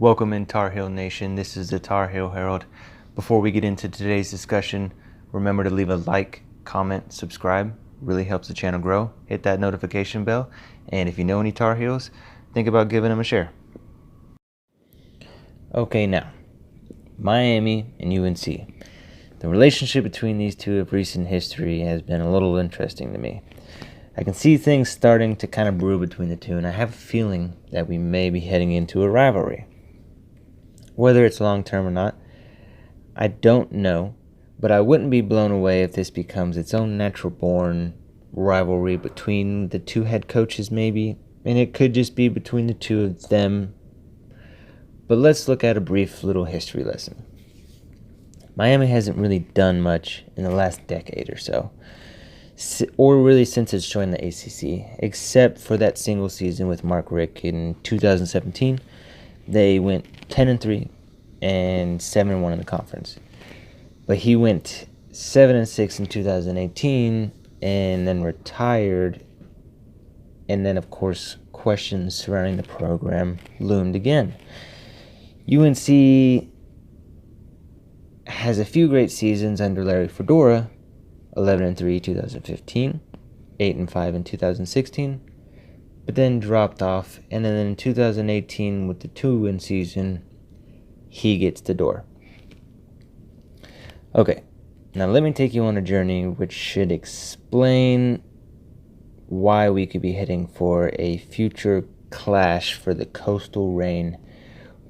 Welcome in TarHeel Nation. This is the TarHeel Herald. Before we get into today's discussion, remember to leave a like, comment, subscribe. Really helps the channel grow. Hit that notification bell. And if you know any Tar Heels, think about giving them a share. Okay, now, Miami and UNC. The relationship between these two of recent history has been a little interesting to me. I can see things starting to kind of brew between the two, and I have a feeling that we may be heading into a rivalry. Whether it's long-term or not, I don't know, but I wouldn't be blown away if this becomes its own natural-born rivalry between the two head coaches maybe, and it could just be between the two of them. But let's look at a brief little history lesson. Miami hasn't really done much in the last decade or so, or really since it's joined the ACC, except for that single season with Mark Richt in 2017. They went 10-3 and 7-1 in the conference. But he went 7-6 in 2018 and then retired. And then, of course, questions surrounding the program loomed again. UNC has a few great seasons under Larry Fedora, 11-3 2015, 8-5 in 2016, but then dropped off, and then in 2018 with the 2-win season, he gets the door. Okay, now let me take you on a journey which should explain why we could be heading for a future clash for the coastal reign,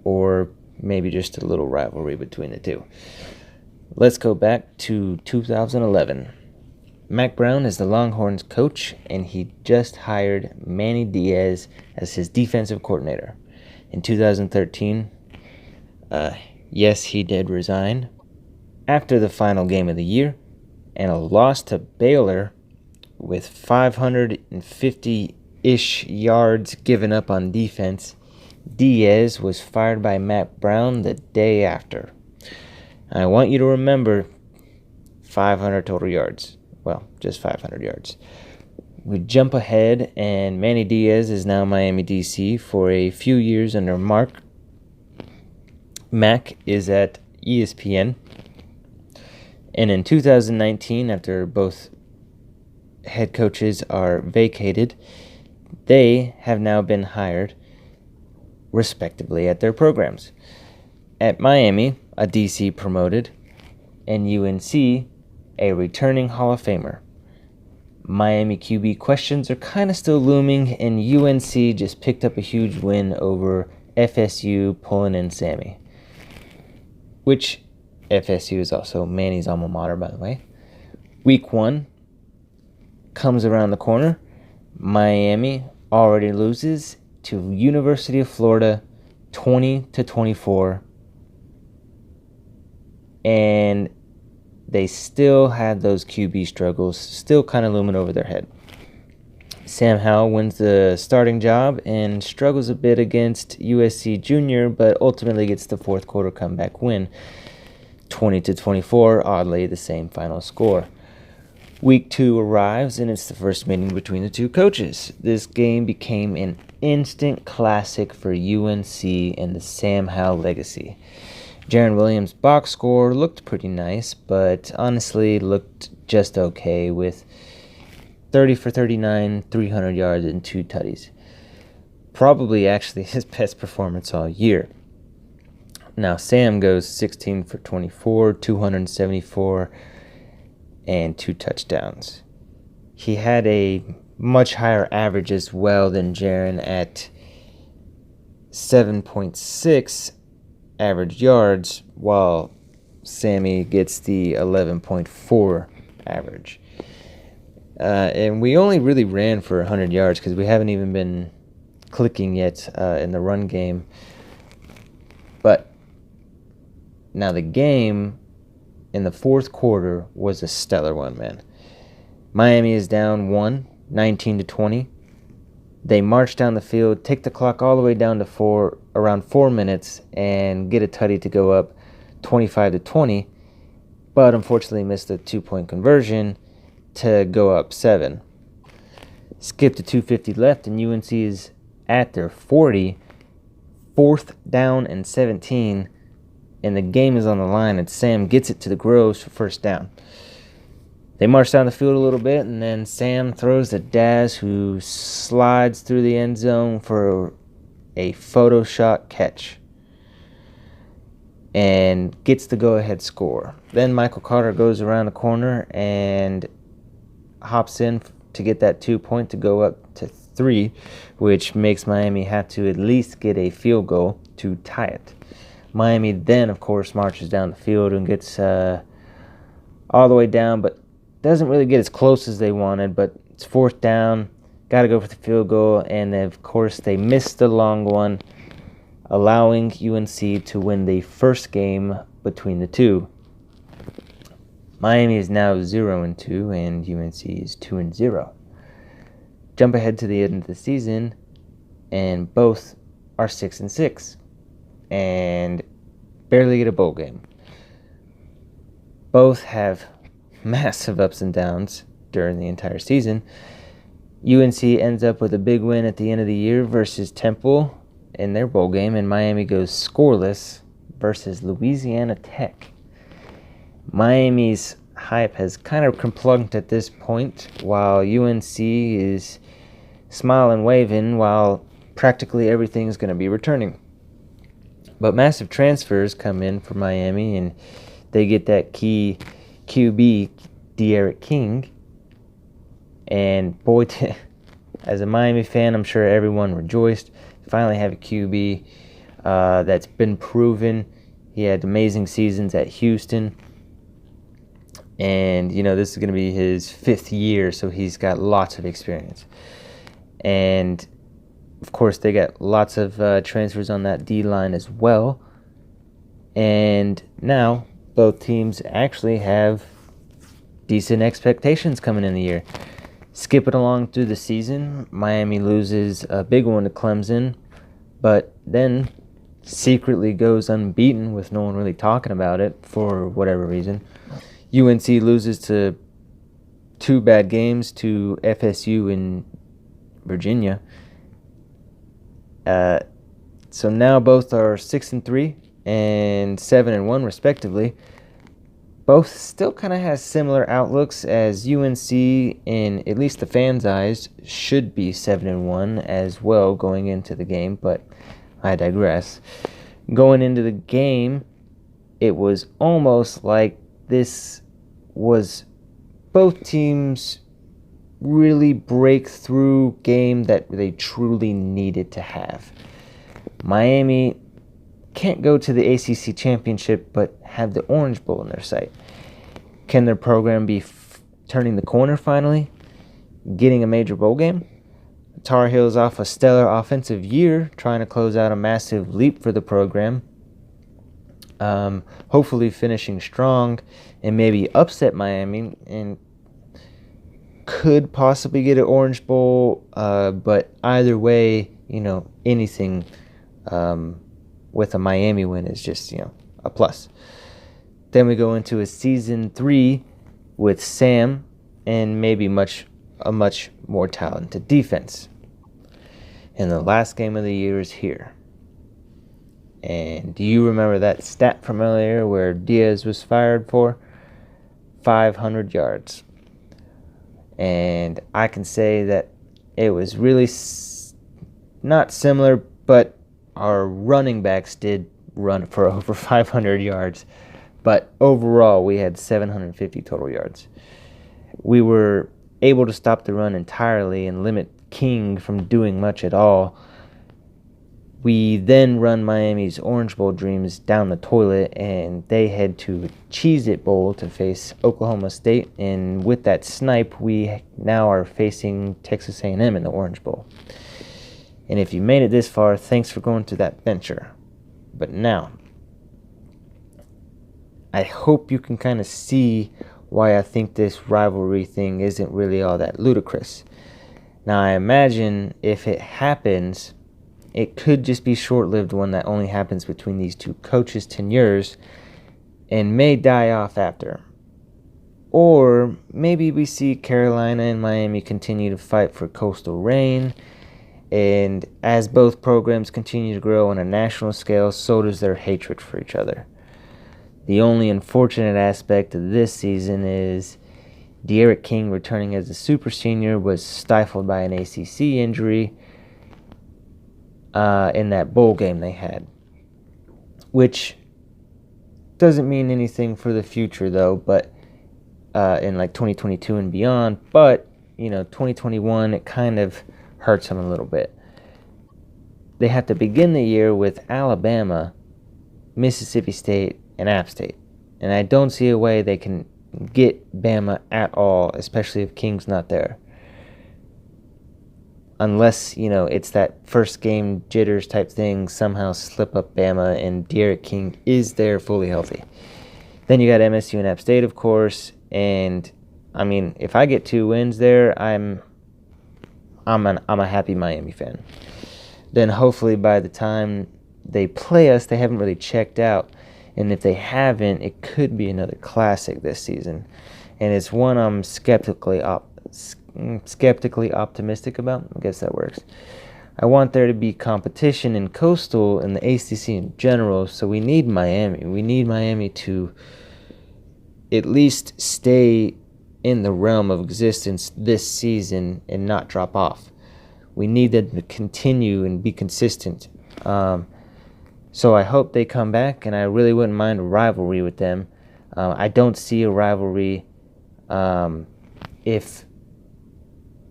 or maybe just a little rivalry between the two. Let's go back to 2011. Mack Brown is the Longhorns coach, and he just hired Manny Diaz as his defensive coordinator. In 2013, yes, he did resign after the final game of the year and a loss to Baylor with 550-ish yards given up on defense. Diaz was fired by Mack Brown the day after. I want you to remember 500 total yards. Well, just 500 yards. We jump ahead, and Manny Diaz is now Miami DC for a few years under Mark. Mack is at ESPN. And in 2019, after both head coaches are vacated, they have now been hired respectively at their programs. At Miami, a DC promoted, and UNC, a returning Hall of Famer. Miami QB questions are kind of still looming, and UNC just picked up a huge win over FSU, pulling in Sammy. Which FSU is also Manny's alma mater, by the way. Week 1 comes around the corner. Miami already loses to University of Florida 20-24. And they still had those QB struggles still kind of looming over their head. Sam Howell wins the starting job and struggles a bit against USC Junior, but ultimately gets the fourth quarter comeback win. 20-24, oddly the same final score. Week 2 arrives, and it's the first meeting between the two coaches. This game became an instant classic for UNC and the Sam Howell legacy. Jaron Williams' box score looked pretty nice, but honestly looked just okay with 30 for 39, 300 yards, and 2 tutties. Probably actually his best performance all year. Now Sam goes 16 for 24, 274, and 2 touchdowns. He had a much higher average as well than Jaron at 7.6 average yards, while Sammy gets the 11.4 average. And we only really ran for 100 yards because we haven't even been clicking yet in the run game. But now the game in the fourth quarter was a stellar one, man. Miami is down 19-20. They march down the field, take the clock all the way down to around 4 minutes, and get a tutty to go up 25-20, but unfortunately missed a 2-point conversion to go up 7. Skip to 2:50 left, and UNC is at their 40, 4th down and 17, and the game is on the line, and Sam gets it to the Groves for first down. They march down the field a little bit, and then Sam throws to Daz, who slides through the end zone for a photo shot catch and gets the go-ahead score. Then Michael Carter goes around the corner and hops in to get that 2-point to go up to 3, which makes Miami have to at least get a field goal to tie it. Miami then, of course, marches down the field and gets all the way down, but doesn't really get as close as they wanted. But it's 4th down, got to go for the field goal, and of course they missed the long one, allowing UNC to win the first game between the two. Miami is now 0-2, and UNC is 2-0. Jump ahead to the end of the season, and both are 6-6, and barely get a bowl game. Both have massive ups and downs during the entire season. UNC ends up with a big win at the end of the year versus Temple in their bowl game, and Miami goes scoreless versus Louisiana Tech. Miami's hype has kind of plunked at this point, while UNC is smiling, waving, while practically everything's going to be returning. But massive transfers come in for Miami, and they get that key QB, De'Aaron King. And boy, as a Miami fan, I'm sure everyone rejoiced. Finally have a QB that's been proven. He had amazing seasons at Houston. And, this is going to be his 5th year, so he's got lots of experience. And, of course, they got lots of transfers on that D-line as well. And now both teams actually have decent expectations coming in the year. Skipping along through the season, Miami loses a big one to Clemson, but then secretly goes unbeaten with no one really talking about it for whatever reason. UNC loses to 2 bad games to FSU in Virginia. So now both are 6-3 and 7-1 respectively. Both still kind of has similar outlooks, as UNC, in at least the fans' eyes, should be 7-1 as well going into the game, but I digress. Going into the game, it was almost like this was both teams' really breakthrough game that they truly needed to have. Miami can't go to the ACC championship but have the Orange Bowl in their sight. Can their program be turning the corner finally, getting a major bowl game? TarHeel is off a stellar offensive year, trying to close out a massive leap for the program. Hopefully finishing strong and maybe upset Miami and could possibly get an Orange Bowl, but either way, anything with a Miami win is just, a plus. Then we go into a season 3 with Sam and maybe a much more talented defense. And the last game of the year is here. And do you remember that stat from earlier where Diaz was fired for 500 yards? And I can say that it was really not similar, but our running backs did run for over 500 yards. But overall, we had 750 total yards. We were able to stop the run entirely and limit King from doing much at all. We then run Miami's Orange Bowl dreams down the toilet, and they head to Cheez-It Bowl to face Oklahoma State. And with that snipe, we now are facing Texas A&M in the Orange Bowl. And if you made it this far, thanks for going through that venture. But now, I hope you can kind of see why I think this rivalry thing isn't really all that ludicrous. Now, I imagine if it happens, it could just be short-lived one that only happens between these two coaches' tenures and may die off after. Or maybe we see Carolina and Miami continue to fight for coastal reign, And as both programs continue to grow on a national scale, so does their hatred for each other. The only unfortunate aspect of this season is De'Aaron King, returning as a super senior, was stifled by an ACC injury in that bowl game they had, which doesn't mean anything for the future, though, but in like 2022 and beyond. But 2021, it kind of hurts them a little bit. They have to begin the year with Alabama, Mississippi State, and App State, and I don't see a way they can get Bama at all, especially if King's not there, unless it's that first game jitters type thing, somehow slip up Bama and De'Aaron King is there fully healthy. Then you got MSU and App State, of course, and I mean, if I get 2 wins there, I'm a happy Miami fan. Then hopefully by the time they play us, they haven't really checked out. And if they haven't, it could be another classic this season. And it's one I'm skeptically optimistic about. I guess that works. I want there to be competition in Coastal and the ACC in general, so we need Miami. We need Miami to at least stay in the realm of existence this season and not drop off. We need them to continue and be consistent. So I hope they come back, and I really wouldn't mind a rivalry with them. I don't see a rivalry if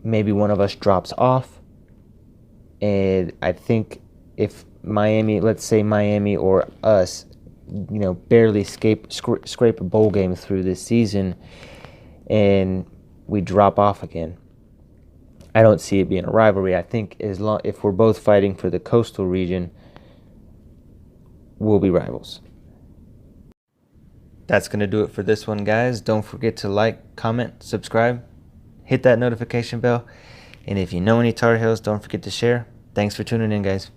maybe one of us drops off. And I think if Miami, let's say Miami or us, barely scrape a bowl game through this season and we drop off again, I don't see it being a rivalry. I think if we're both fighting for the coastal region, we'll be rivals. That's going to do it for this one, guys. Don't forget to like, comment, subscribe, hit that notification bell, and if you know any Tar Heels, don't forget to share. Thanks for tuning in, guys.